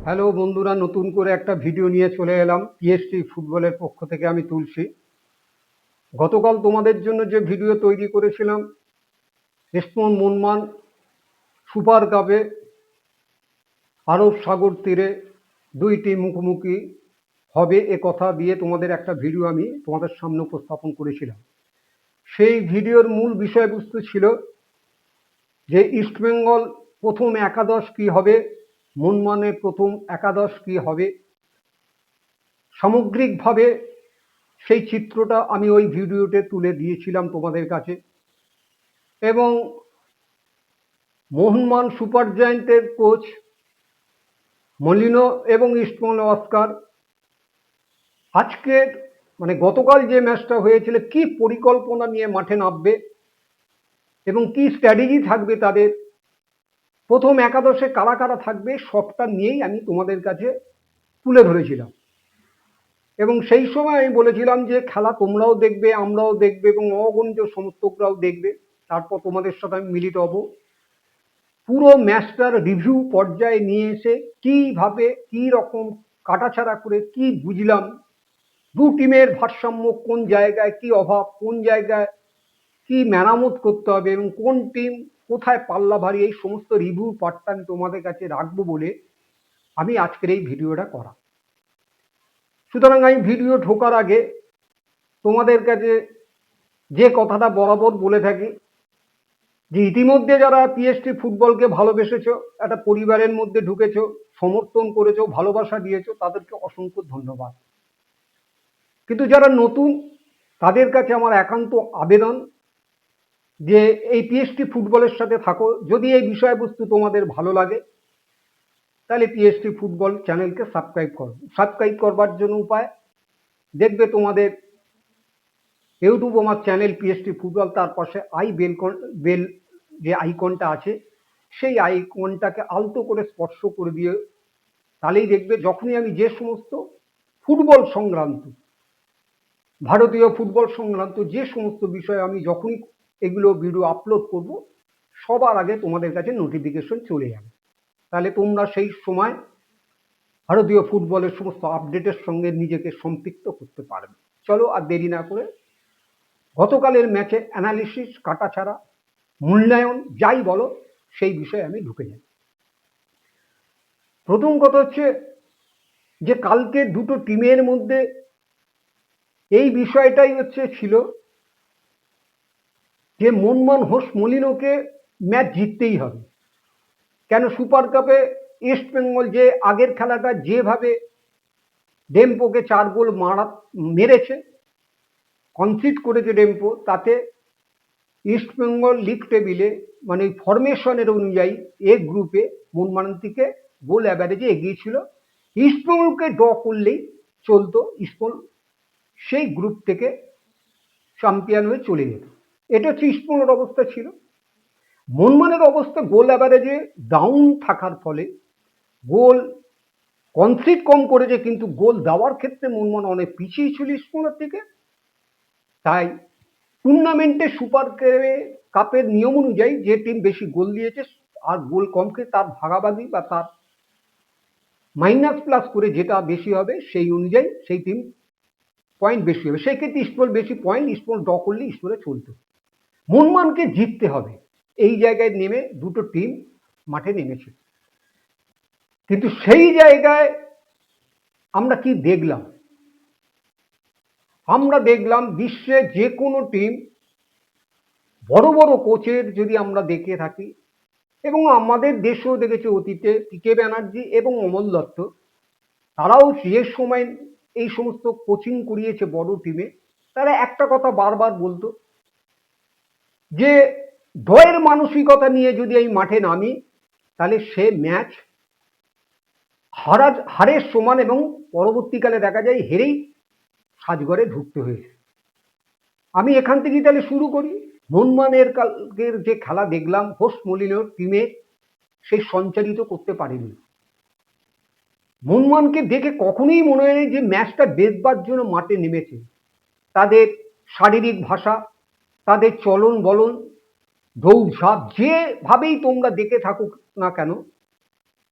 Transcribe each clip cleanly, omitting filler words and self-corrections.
Hello বন্ধুরা, নতুন করে একটা ভিডিও নিয়ে চলে এলাম। পিএসটি ফুটবলের পক্ষ থেকে আমি তুলসী। গতকাল তোমাদের জন্য যে ভিডিও তৈরি করেছিলাম, ইস্টমন মোহনবাগান সুপার কাপে আরব সাগর তীরে দুইটি মুখোমুখি হবে এ কথা দিয়ে তোমাদের একটা ভিডিও আমি তোমাদের সামনে উপস্থাপন করেছিলাম। সেই ভিডিওর মূল বিষয়বস্তু ছিল যে ইস্টবেঙ্গল প্রথম একাদশ কি হবে, মোহনবাগানের প্রথম একাদশ কি হবে। সামগ্রিকভাবে সেই চিত্রটা আমি ওই ভিডিওতে তুলে দিয়েছিলাম তোমাদের কাছে। এবং মোহনবাগান সুপার জায়ান্টের কোচ মলিনো এবং ইস্টবেঙ্গল অস্কার আজকের গতকাল যে ম্যাচটা হয়েছিল কি পরিকল্পনা নিয়ে মাঠে নামবে এবং কি স্ট্র্যাটেজি থাকবে তাদের, প্রথম একাদশে কারা কারা থাকবে, সবটা নিয়েই আমি তোমাদের কাছে তুলে ধরেছিলাম। এবং সেই সময় আমি বলেছিলাম যে খেলা তোমরাও দেখবে, আমরাও দেখবে এবং অগণিত সমর্থকরাও দেখবে। তারপর তোমাদের সাথে আমি মিলিত হব, পুরো ম্যাচটার রিভিউ পর্যায়ে নিয়ে এসে কিভাবে কি রকম কাটাছাড়া করে কি বুঝলাম, দু টিমের ভারসাম্য কোন জায়গায় কি অভাব, কোন জায়গায় কি মেরামত করতে হবে এবং কোন টিম কোথায় পাল্লা ভারী, এই সমস্ত রিভিউ পার্টটা আমি তোমাদের কাছে রাখবো বলে আমি আজকের এই ভিডিওটা করা। সুতরাং আমি ভিডিও ঢোকার আগে তোমাদের কাছে যে কথাটা বরাবর বলে থাকি, যে ইতিমধ্যে যারা পিএসটি ফুটবলকে ভালোবেসেছো, একটা পরিবারের মধ্যে ঢুকেছো, সমর্থন করেছো, ভালোবাসা দিয়েছো, তাদেরকে অসংখ্য ধন্যবাদ। কিন্তু যারা নতুন, তাদের কাছে আমার একান্ত আবেদন যে এই পিএসটি ফুটবলের সাথে থাকো। যদি এই বিষয়বস্তু তোমাদের ভালো লাগে তাহলে পিএসটি ফুটবল চ্যানেলকে সাবস্ক্রাইব করো। সাবস্ক্রাইব করবার জন্য উপায় দেখবে তোমাদের ইউটিউব আমার চ্যানেল পিএসটি ফুটবল, তার পাশে বেল যে আইকনটা আছে সেই আইকনটাকে আলতো করে স্পর্শ করে দিয়ে, তাহলেই দেখবে যখনই আমি যে সমস্ত ফুটবল সংক্রান্ত, ভারতীয় ফুটবল সংক্রান্ত যে সমস্ত বিষয় আমি যখনই এগুলো ভিডিও আপলোড করব, সবার আগে তোমাদের কাছে নোটিফিকেশন চলে যাবে। তাহলে তোমরা সেই সময় ভারতীয় ফুটবলের সমস্ত আপডেটের সঙ্গে নিজেকে সম্পৃক্ত করতে পারবে। চলো আর দেরি না করে গতকালের ম্যাচে অ্যানালিসিস, কাটাছাড়া, মূল্যায়ন যাই বলো সেই বিষয়ে আমি ঢুকে যাই। প্রথম কথা হচ্ছে যে কালকে দুটো টিমের মধ্যে এই বিষয়টাই ছিল যে মোহনবাগান হোস্ট মলিনোকে ম্যাচ জিততেই হবে। কেন, সুপার কাপে ইস্ট বেঙ্গল যে আগের খেলাটা যেভাবে ডেম্পোকে 4 গোল মেরেছে, কনসিড করেছে ডেম্পো, তাতে ইস্ট বেঙ্গল লিগ টেবিলে ফরমেশনের অনুযায়ী এ গ্রুপে মোহনবাগান থেকে গোল অ্যাভারেজে এগিয়ে ছিল। ইস্ট বেঙ্গলকে ড্র করলেই চলতো, ইস্টবেঙ্গল সেই গ্রুপ থেকে চ্যাম্পিয়ন হয়ে চলে যেত। এটা হচ্ছে ইস্টবেঙ্গলের অবস্থা ছিল। মোহনবাগানের অবস্থা গোল অ্যাভারেজে ডাউন থাকার ফলে গোল কনসিড কম করেছে, কিন্তু গোল দেওয়ার ক্ষেত্রে মোহনবাগান অনেক পিছিয়ে ছিল ইস্টবেঙ্গলের থেকে। তাই টুর্নামেন্টে সুপার কাপের নিয়ম অনুযায়ী যে টিম বেশি গোল দিয়েছে আর গোল কম খেয়ে তার ভাগাভাগি বা তার মাইনাস প্লাস করে যেটা বেশি হবে সেই অনুযায়ী সেই টিম পয়েন্ট বেশি হবে। সেই ক্ষেত্রে ইস্টবেঙ্গল বেশি পয়েন্ট, ইস্টবেঙ্গল ড্র করলে ইস্টবেঙ্গলে চলতো। মোহনবাগানকে জিততে হবে, এই জায়গায় নেমে দুটো টিম মাঠে নেমেছে। কিন্তু সেই জায়গায় আমরা কি দেখলাম? আমরা দেখলাম বিশ্বে যে কোনো টিম, বড় বড় কোচের যদি আমরা দেখে থাকি, এবং আমাদের দেশেও দেখেছি অতীতে পিকে ব্যানার্জি এবং অমল দত্ত, তারাও যে সময় এই সমস্ত কোচিং করিয়েছে বড় টিমে, তারা একটা কথা বারবার বলতো যে ড্রয়ের মানসিকতা নিয়ে যদি এই মাঠে নামি তাহলে সে ম্যাচ হারের সমান, এবং পরবর্তীকালে দেখা যায় হেরেই সাজঘরে ঢুকতে হয়েছে। আমি এখান থেকেই তাহলে শুরু করি। মোহনবাগানের কালকের যে খেলা দেখলাম, হোস্ট মলিনোর টিমে সেই সঞ্চারিত করতে পারেনি। মোহনবাগানকে দেখে কখনোই মনে হয়নি যে ম্যাচটা বেচবার জন্য মাঠে নেমেছে। তাদের শারীরিক ভাষা, তাদের চলন বলন, দৌড়ঝাঁপ, যেভাবেই তোমরা দেখে থাকুক না কেন,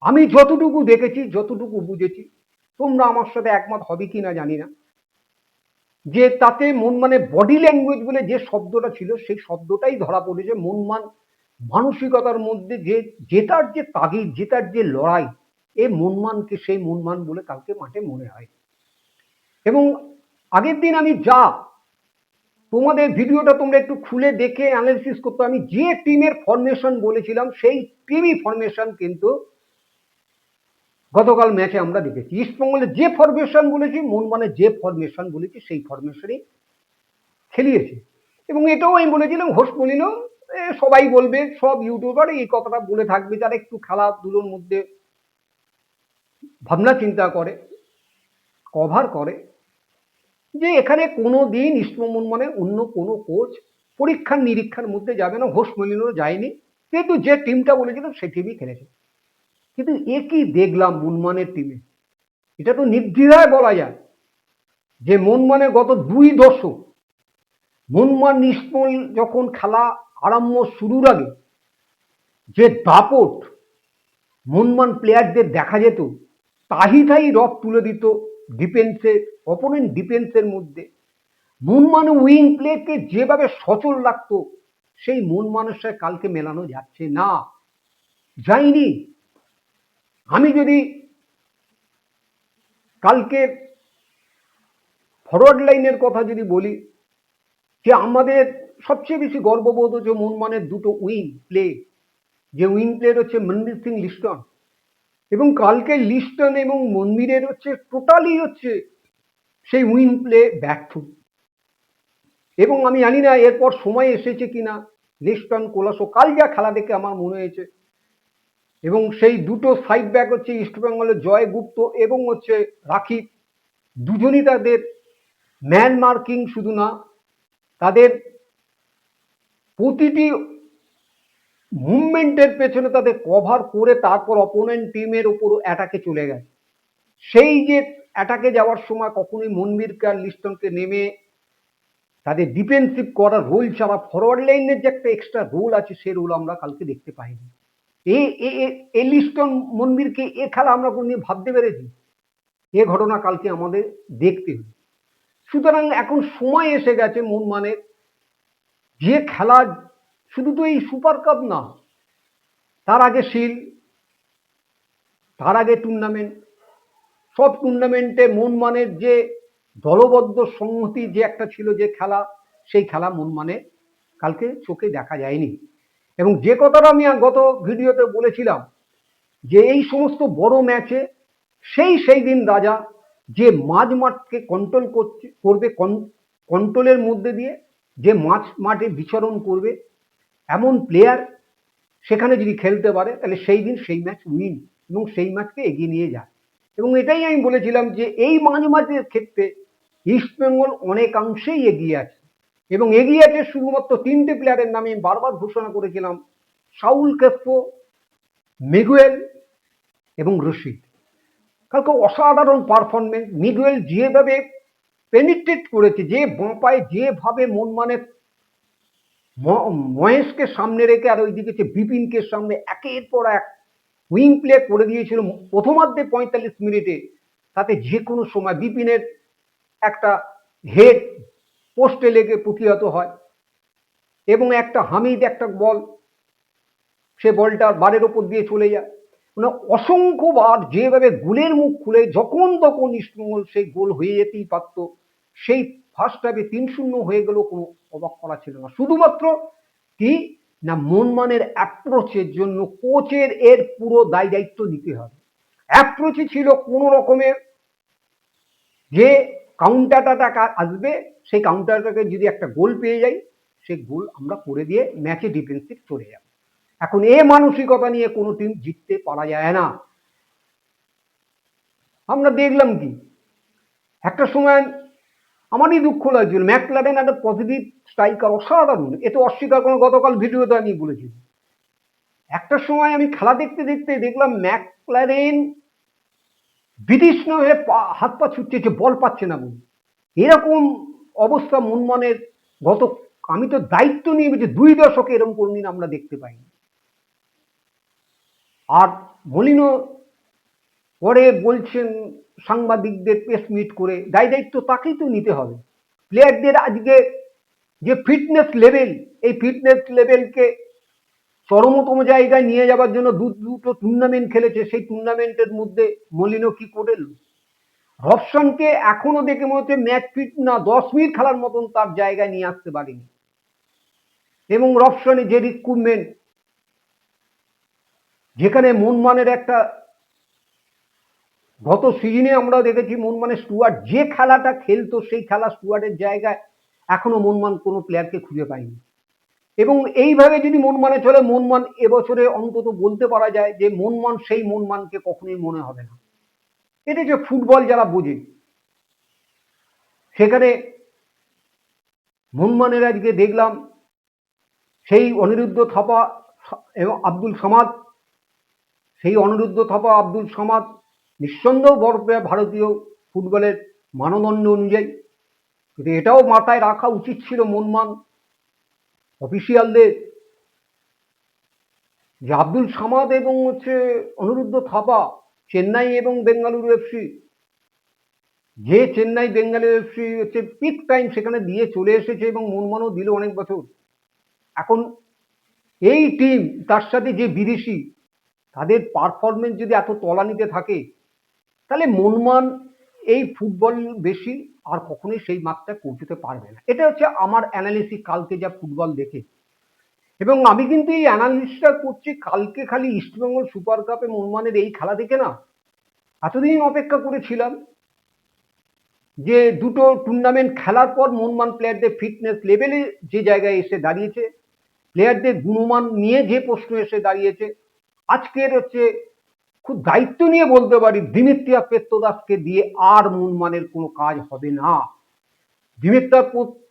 আমি যতটুকু দেখেছি, যতটুকু বুঝেছি, তোমরা আমার সাথে একমত হবে কিনা জানি না, যে তাতে মানে বডি ল্যাঙ্গুয়েজ বলে যে শব্দটা ছিল সেই শব্দটাই ধরা পড়েছে। মানসিকতার মধ্যে যে জেতার যে তাগিদ, জেতার যে লড়াই, এই মনমানকে সেই মনমান বলে কালকে মাঠে মনে হয়। এবং আগের দিন আমি তোমাদের ভিডিওটা তোমরা একটু খুলে দেখে অ্যানালিসিস করতে, আমি যে টিমের ফরমেশন বলেছিলাম সেই টিমই ফরমেশন কিন্তু গতকাল ম্যাচে আমরা দেখেছি। ইস্টবেঙ্গলের যে ফরমেশন বলেছি, মনমানের যে ফরমেশন বলেছি, সেই ফরমেশনই খেলিয়েছে। এবং এটাও আমি বলেছিলাম, হোস্ট বলিল সবাই বলবে, সব ইউটিউবার এই কথাটা বলে থাকবে যারা একটু খেলাধুলোর মধ্যে ভাবনা চিন্তা করে, কভার করে, যে এখানে কোনো দিন ইস্টবেঙ্গল মানে অন্য কোনো কোচ পরীক্ষার নিরীক্ষার মধ্যে যাবে না। হোস্ট মলিনও যায়নি, কিন্তু যে টিমটা বলেছিলাম সেই টিমই খেলেছে। কিন্তু এ কি দেখলাম মনমানের টিমে, এটা তো নির্দ্বিধায় বলা যায় যে মনমানের গত 2 দশক মনমান ইস্টবেঙ্গল যখন খেলা আরম্ভ শুরুর আগে যে দাপট মনমান প্লেয়ারদের দেখা যেত, তাহি রফ তুলে দিত ডিফেন্সের, অপোনেন্ট ডিফেন্সের মধ্যে। মনমান উইং প্লেকে যেভাবে সচল লাগতো, সেই মন মানুষের কালকে মেলানো যাচ্ছে না, যায়নি। আমি যদি কালকে ফরওয়ার্ড লাইনের কথা যদি বলি, যে আমাদের সবচেয়ে বেশি গর্ববোধ হচ্ছে মনমানের দুটো উইং প্লে, যে উইং প্লেয়ার হচ্ছে মনবীর সিং লিস্টন, এবং কালকে লিস্টন এবং মনবীরের হচ্ছে টোটালি হচ্ছে সেই উইং প্লে ব্যর্থ। এবং আমি জানি না এরপর সময় এসেছে কিনা লিস্টন কোলাসো, কাল যা খেলা দেখে আমার মনে হয়েছে, এবং সেই দুটো সাইড ব্যাক হচ্ছে ইস্টবেঙ্গলের জয় গুপ্ত এবং হচ্ছে রাকিব, দুজনই তাদের ম্যান মার্কিং শুধু না, তাদের প্রতিটি মুভমেন্টের পেছনে তাদের কভার করে তারপর অপোনেন্ট টিমের উপর অ্যাটাকে চলে গেছে। সেই যে অ্যাটাকে যাওয়ার সময় কখনোই মনবীরকে আর লিস্টনকে নেমে তাদের ডিফেন্সিভ করার রোল ছাড়া ফরওয়ার্ড লাইনের যে একটা এক্সট্রা রোল আছে, সে রোল আমরা কালকে দেখতে পাইনি। এ লিস্টন মনবীরকে এ খেলা আমরা কোনদিন ভাবতে পেরেছি? এ ঘটনা কালকে আমাদের দেখতে হবে। সুতরাং এখন সময় এসে গেছে মনমানের, যে খেলা শুধু তো এই সুপার কাপ না, তার আগে শিল্ড, তার আগে টুর্নামেন্ট, সব টুর্নামেন্টে মনমানের যে দলবদ্ধ সংহতি যে একটা ছিল, যে খেলা, সেই খেলা মনমানে কালকে চোখে দেখা যায়নি। এবং যে কথাটা আমি গত ভিডিওতে বলেছিলাম, যে এই সমস্ত বড় ম্যাচে সেই দিন রাজা যে মাঠকে কন্ট্রোল করবে, কন্ট্রোলের মধ্যে দিয়ে যে মাঠে বিচরণ করবে, এমন প্লেয়ার সেখানে যদি খেলতে পারে, তাহলে সেই দিন সেই ম্যাচ উইন এবং সেই ম্যাচকে এগিয়ে নিয়ে যায়। এবং এটাই আমি বলেছিলাম যে এই মাঝের ক্ষেত্রে ইস্টবেঙ্গল অনেকাংশেই এগিয়ে আছে, এবং এগিয়ে আছে শুধুমাত্র 3টে প্লেয়ারের নামে আমি বারবার ঘোষণা করেছিলাম: সাউল ক্রেসপো, মিগুয়েল এবং রশিদ। কালকে অসাধারণ পারফরমেন্স। মিগুয়েল যেভাবে পেনিট্রেট করেছে, যে বাঁ পায়ে যেভাবে মনমানের মহেশকে সামনে রেখে আর ওইদিকে হচ্ছে বিপিনকে সামনে একের পর এক উইং প্লে করে দিয়েছিল প্রথমার্ধে 45 মিনিটে, তাতে যে কোনো সময় বিপিনের একটা হেড পোস্টে লেগে প্রতিহত হয়, এবং একটা হামিদ একটা বল, সে বলটা বারের ওপর দিয়ে চলে যায়। মানে অসংখ্যবার যেভাবে গোলের মুখ খুলে যখন তখন ইস্টবেঙ্গল সেই গোল হয়ে যেতেই পারত। সেই ফার্স্ট হাফে 3-0 হয়ে গেল, কোনো অবাক করা ছিল না। শুধুমাত্র কি না, মনমানের অ্যাপ্রোচের জন্য কোচের এর পুরো দায় দায়িত্ব নিতে হবে। অ্যাপ্রোচই ছিল কোনো রকমের যে কাউন্টারটা আসবে, সেই কাউন্টারটাকে যদি একটা গোল পেয়ে যাই, সেই গোল আমরা করে দিয়ে ম্যাচে ডিফেন্সিভ চলে যাব। এখন এ মানসিকতা নিয়ে কোনো টিম জিততে পারা যায় না। আমরা দেখলাম কি, একটা সময় আমারই দুঃখ লাগছিল, ম্যাকলারেন একটা পজিটিভ স্ট্রাইকার, অসাধারণ, এ তো অস্বীকার কোনো, গতকাল ভিডিওতে আমি বলেছি। একটা সময় আমি খেলা দেখতে দেখতে দেখলাম ম্যাকলারেন বিতৃষ্ণ হয়ে হাত পা ছুটছে, বল পাচ্ছে না বলে। এরকম অবস্থা মনমানের গত, আমি তো দায়িত্ব নিয়ে বলছি 2 দশকে এরকম কোনদিন আমরা দেখতে পাইনি। আর মলিনো পরে বলছেন সাংবাদিকদের প্রেস মিট করে, দায় দায়িত্ব তাকেই তো নিতে হবে। প্লেয়ারদের আজকে যে ফিটনেস লেভেল, এই ফিটনেস লেভেলকে চরমতম জায়গায় নিয়ে যাওয়ার জন্য দুটো টুর্নামেন্ট খেলেছে, সেই টুর্নামেন্টের মধ্যে মলিনো কি করল? রবসনকে এখনো দেখে মনে হচ্ছে ম্যাচ ফিট না, 10 মিনিট খেলার মতন তার জায়গায় নিয়ে আসতে পারেনি। এবং রবসনের যে রিক্রুটমেন্ট, যেখানে মনমানের একটা গত সিজনে আমরা দেখেছি মনমানের স্টুয়ার্ট যে খেলাটা খেলতো, সেই খেলা স্টুয়ার্টের জায়গায় এখনো মনমান কোনো প্লেয়ারকে খুঁজে পায়নি। এবং এইভাবে যদি মনমানে চলে, মনমান এবছরে অন্তত বলতে পারা যায় যে মনমান সেই মনমানকে কখনোই মনে হবে না। এটা যে ফুটবল যারা বোঝে, সেখানে মনমানের আজকে দেখলাম সেই অনিরুদ্ধ থাপা এবং আব্দুল সামাদ, সেই অনিরুদ্ধ থাপা আব্দুল সামাদ নিঃসন্দেহ বড় ভারতীয় ফুটবলের মানদণ্ড অনুযায়ী। কিন্তু এটাও মাথায় রাখা উচিত ছিল মনমান অফিসিয়ালদের, যে আব্দুল সামাদ এবং অনিরুদ্ধ থাপা চেন্নাই এবং বেঙ্গালুরু এফসি, যে Chennai Bengaluru FC peak time সেখানে দিয়ে চলে এসেছে এবং মনমানও দিল অনেক বছর। এখন এই টিম তার সাথে যে বিদেশি, তাদের পারফরমেন্স যদি এত তলানিতে থাকে, তাহলে মনমান এই ফুটবল বেশি আর কখনোই সেই মাত্রায় পৌঁছতে পারবে না। এটা হচ্ছে আমার অ্যানালিসিস কালকে যা ফুটবল দেখে। এবং আমি কিন্তু এই অ্যানালিসিসটা করছি কালকে খালি ইস্টবেঙ্গল সুপার কাপে মনমানের এই খেলা দেখে না, এতদিন অপেক্ষা করেছিলাম যে দুটো টুর্নামেন্ট খেলার পর মনমান প্লেয়ারদের ফিটনেস লেভেলে যে জায়গায় এসে দাঁড়িয়েছে, প্লেয়ারদের গুণমান নিয়ে যে প্রশ্ন এসে দাঁড়িয়েছে, আজকের খুব দায়িত্ব নিয়ে বলতে পারি দিমিত্রিয়া পেত্রোদাসকে দিয়ে আর মনমানের কোনো কাজ হবে না। দিমিত্রিয়া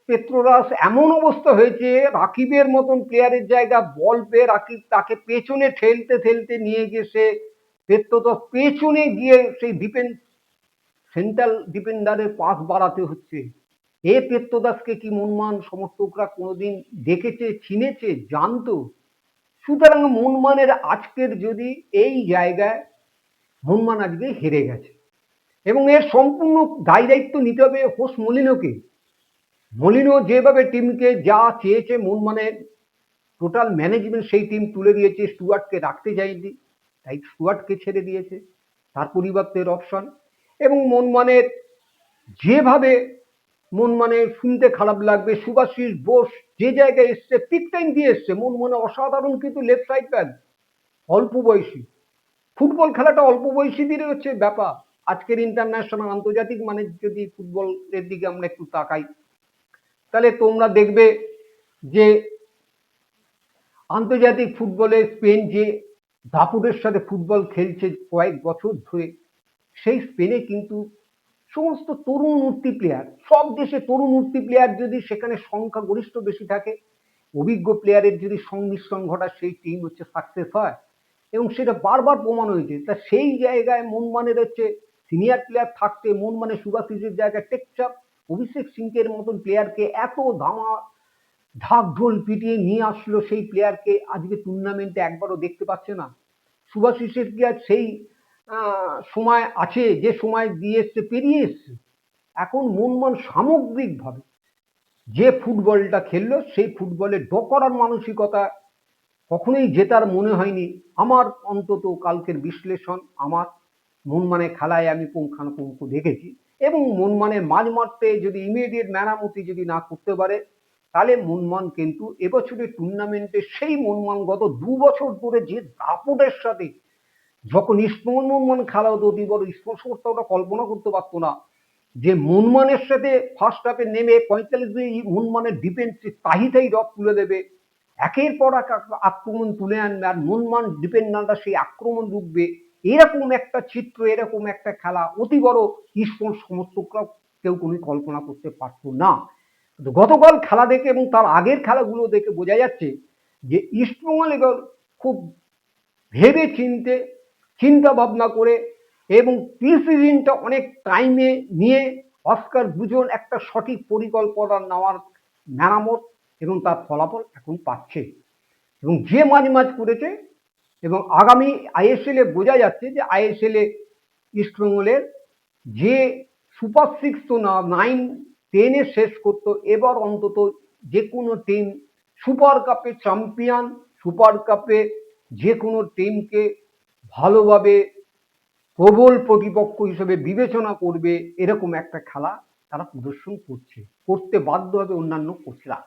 পেত্রোদাস এমন অবস্থা হয়েছে, রাকিবের মতন প্লেয়ারের জায়গা বল পেয়ে রাকিব তাকে পেছনে ঠেলতে ঠেলতে নিয়ে গিয়ে সে পেত্রোদাস পেছনে গিয়ে সেই ডিফেন্স সেন্ট্রাল ডিফেন্ডারের পাস বাড়াতে হচ্ছে। এ পেত্রোদাসকে কি মনমান সমর্থকরা কোনোদিন দেখেছে, চিনেছে, জানতো? সুতরাং মনমানের আজকের যদি এই জায়গায় মনমান আজকে হেরে গেছে এবং এর সম্পূর্ণ দায় দায়িত্ব নিতে হবে হোস মলিনোকে। মলিনো যেভাবে টিমকে যা চেয়েছে, মনমানের টোটাল ম্যানেজমেন্ট সেই টিম তুলে দিয়েছে, স্টুয়ার্টকে রাখতে যায়নি, তাই স্টুয়ার্টকে ছেড়ে দিয়েছে, তার পরিবর্তে রবসন। এবং মনমানের যেভাবে, মনমানে শুনতে খারাপ লাগবে, সুভাশিস বোস যে জায়গায় এসছে, পিক টাইম দিয়ে এসছে, মনমানে অসাধারণ কিন্তু লেফট সাইড ব্যাক, অল্প বয়সী। ফুটবল খেলাটা অল্প বয়সীদের ব্যাপার। আজকের ইন্টারন্যাশনাল আন্তর্জাতিক মানের যদি ফুটবলের দিকে আমরা একটু তাকাই, তাহলে তোমরা দেখবে যে আন্তর্জাতিক ফুটবলে স্পেন যে দাপুটের সাথে ফুটবল খেলছে কয়েক বছর ধরে, সেই স্পেনে কিন্তু সমস্ত তরুণ উঠতি প্লেয়ার, সব দেশে তরুণ উঠতি প্লেয়ার যদি সেখানে সংখ্যাগরিষ্ঠ বেশি থাকে, অভিজ্ঞ প্লেয়ারের যদি সংমিশ্রণ ঘটায়, সেই টিম সাকসেস হয় এবং সেটা বারবার প্রমাণ হয়েছে। তা সেই জায়গায় মনমানের সিনিয়র প্লেয়ার থাকতে মনমানের সুভাশিসের জায়গায় টেকচাপ অভিষেক সিংহের মতন প্লেয়ারকে এত ঢাক ঢোল পিটিয়ে নিয়ে আসলো, সেই প্লেয়ারকে আজকে টুর্নামেন্টে একবারও দেখতে পাচ্ছে না। সুভাশিসের কি আর সেই সময় আছে যে সময় দিয়ে এসছে, পেরিয়ে এসছে? এখন মনমান সামগ্রিকভাবে যে ফুটবলটা খেললো, সেই ফুটবলে ডকরার মানসিকতা কখনোই জেতার মনে হয়নি আমার, অন্তত কালকের বিশ্লেষণ আমার। মনমানের খেলায় আমি পুঙ্খানুপুঙ্খ দেখেছি এবং মনমানের মাঝ মারতে যদি ইমিডিয়েট মেরামতি যদি না করতে পারে, তাহলে মনমান কিন্তু এবছরের টুর্নামেন্টে সেই মনমান গত 2 বছর ধরে যে দাপটের সাথে, যখন ইস্টবেঙ্গল মনমান খেলা হতো, অতি বড় স্পর্শকর্তা ওটা কল্পনা করতে পারতো না যে মনমানের সাথে ফার্স্ট হাফে নেমে 45 মিনিট মনমানের ডিফেন্সে তাহিতাই রথ তুলে দেবে, একের পর এক আক্রমণ তুলে আনবে আর মনমান ডিফেন্ডাররা সেই আক্রমণ রুখবে, এরকম একটা চিত্র, এরকম একটা খেলা অতি বড় ইস্টবেঙ্গল সমর্থকরা কেউ কোনো কল্পনা করতে পারতো না। গতকাল খেলা দেখে এবং তার আগের খেলাগুলো দেখে বোঝা যাচ্ছে যে ইস্টবেঙ্গল এবার খুব ভেবে চিন্তা ভাবনা করে এবং প্রি সিজনটা অনেক টাইমে নিয়ে অস্কার দুজন একটা সঠিক পরিকল্পনা নেওয়ার মেরামত এবং তার ফলাফল এখন পাচ্ছে। এবং যে মাঝ করেছে এবং আগামী আইএসএল এ বোঝা যাচ্ছে যে আইএসএল এ ইস্টবেঙ্গলের যে সুপার সিক্স তো না 9-10 শেষ করতো, এবার অন্তত যে কোনো টিম সুপার কাপে চ্যাম্পিয়ন, সুপার কাপে যে কোনো টিমকে ভালোভাবে প্রবল প্রতিপক্ষ হিসেবে বিবেচনা করবে, এরকম একটা খেলা তারা প্রদর্শন করতে বাধ্য হবে অন্যান্য কোচরা।